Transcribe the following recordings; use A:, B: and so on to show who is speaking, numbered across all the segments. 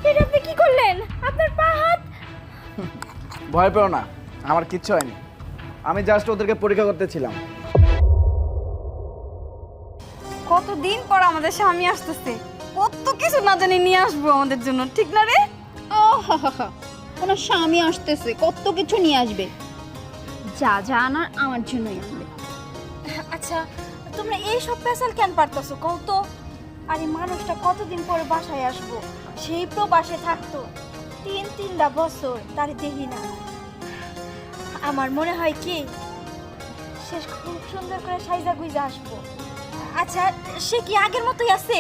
A: এটা আপনি কি করলেন? আপনার পা হাত।
B: ভয় পেও না, আমার কিচ্ছু হয়নি। আমি জাস্ট ওদেরকে পরীক্ষা করতেছিলাম।
A: কতদিন পর আমাদের স্বামী আসতেছে, কত কিছু না জানি নিয়ে আসবো আমাদের জন্য, ঠিক না রে?
C: কোনো স্বামী আসতেছে, কত কিছু নিয়ে আসবে। যা যা আনার আমার জন্যই আনবে।
A: আচ্ছা, তোমরা এই সব পেশাল কেন পারতেছো কও তো? আরে মানুষটা কতদিন পরে বাসায় আসবো, সেই প্রবাসে থাকতো তিনটা বছর, তার দেখি না। আমার মনে হয় কি শেষ খুব সুন্দর করে সাইজা গুইজা আসবো। আচ্ছা, সে কি আগের মতোই আছে?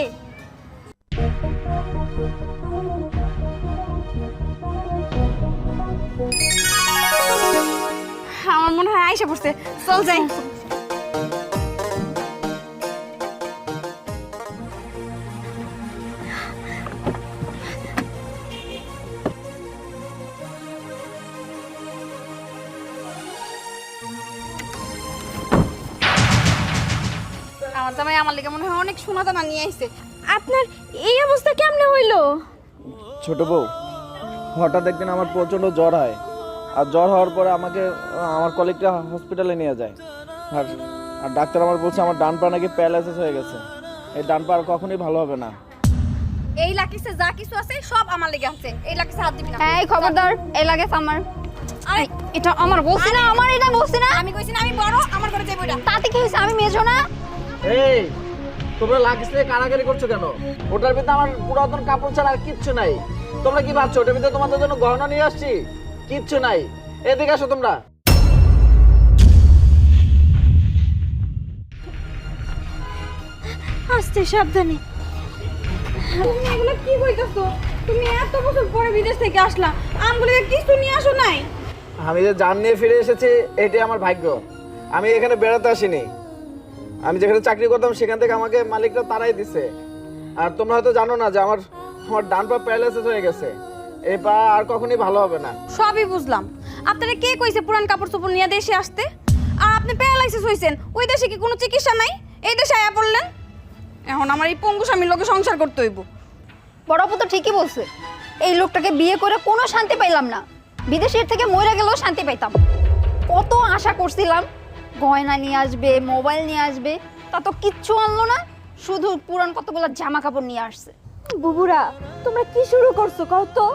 A: আমার মনে হয় আইসা পড়ছে, চল যাই। আমার জামাই আমার লেগে মনে হয় অনেক সোনা দানা নিয়ে আইছে। আপনার এই অবস্থা কেমনে হইলো?
B: ছোট বউ, হঠাৎ একদিন আমার প্রচণ্ড জ্বর হয়, আর জ্বর হওয়ার পরে আমাকে আমার কলিগটা হসপিটালে নিয়ে যায়। আর আর ডাক্তার আমার বলছে আমার ডান পা নাকি প্যারালাইসিস হয়ে গেছে। এই ডান পা আর কখনোই ভালো হবে না।
A: এই লাকিসে যা কিছু আছে সব আমার লেগে আছে, এই লাকিসে হাত দিবি না।
C: এই খবরদার, এই লাগে আমার।
A: আরে
C: এটা আমার বলছি না, আমার এটা বলছি না।
A: আমি কইছি না আমি বড়, আমার ঘরে যাইবো এটা।
C: তাতে কি হয়েছে? আমি মেজো না?
B: এই তোমরা লাগিস থেকে কারাগারি করছো কেন? ওটার ভিতরে আমার পুরাতন কাপড় ছাড়া আর কিচ্ছু নাই। তোমরা কি ভাবছো ওটার ভিতরে তোমাদের জন্য গহনা নিয়ে আসছি? কিচ্ছু নাই। এদিকে আসো তোমরা।
A: আস্তে সাবধানে। তুমি এগুলো কি কইতাছো? তুমি এত বছর পরে বিদেশ থেকে আসলা, আমগুলো কিছু নিয়ে আসো নাই?
B: আমি যে জান নিয়ে ফিরে এসেছি এটাই আমার ভাগ্য। আমি এখানে বেড়াতে আসিনি। আমি যেখানে চাকরি করতাম সেখান থেকে আমাকে মালিকরা তাড়াই দিছে। আর তোমরা হয়তো জানো না যে আমার আমার ডান পা প্যারালাইসিস হয়ে গেছে। এই পা আর কখনোই ভালো হবে না।
A: সবই বুঝলাম। আপনারা কে কইছে পুরান কাপড় চোপড় নিয়ে দেশে আসতে? আর আপনি প্যারালাইসিস হইছেন, ওই দেশে কি কোনো চিকিৎসা নাই? এই দেশে আয়া পড়লেন। এখন আমার এই পঙ্গু স্বামীর লোকে সংসার করতে হইব।
C: বড় আপু তো ঠিকই বলছে। এই লোকটাকে বিয়ে করে কোনো শান্তি পাইলাম না। বিদেশের থেকে মরে গেলেও শান্তি পাইতাম। কত আশা করছিলাম গয়না নিয়ে আসবে, মোবাইল নিয়ে আসবে, তা তো কিচ্ছু আনলো না। শুধু পুরান কতগুলো জামা কাপড় নিয়ে আসছে।
A: বুবুরা, তোমরা কি শুরু করছো কও তো?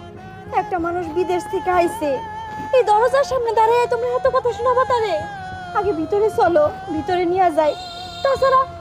A: একটা মানুষ বিদেশ থেকে আইছে, এই দরজার সামনে দাঁড়িয়ে তোমরা এত কথা শোনাবা তারে? আগে ভিতরে চলো, ভিতরে নিয়ে যাই। তাছাড়া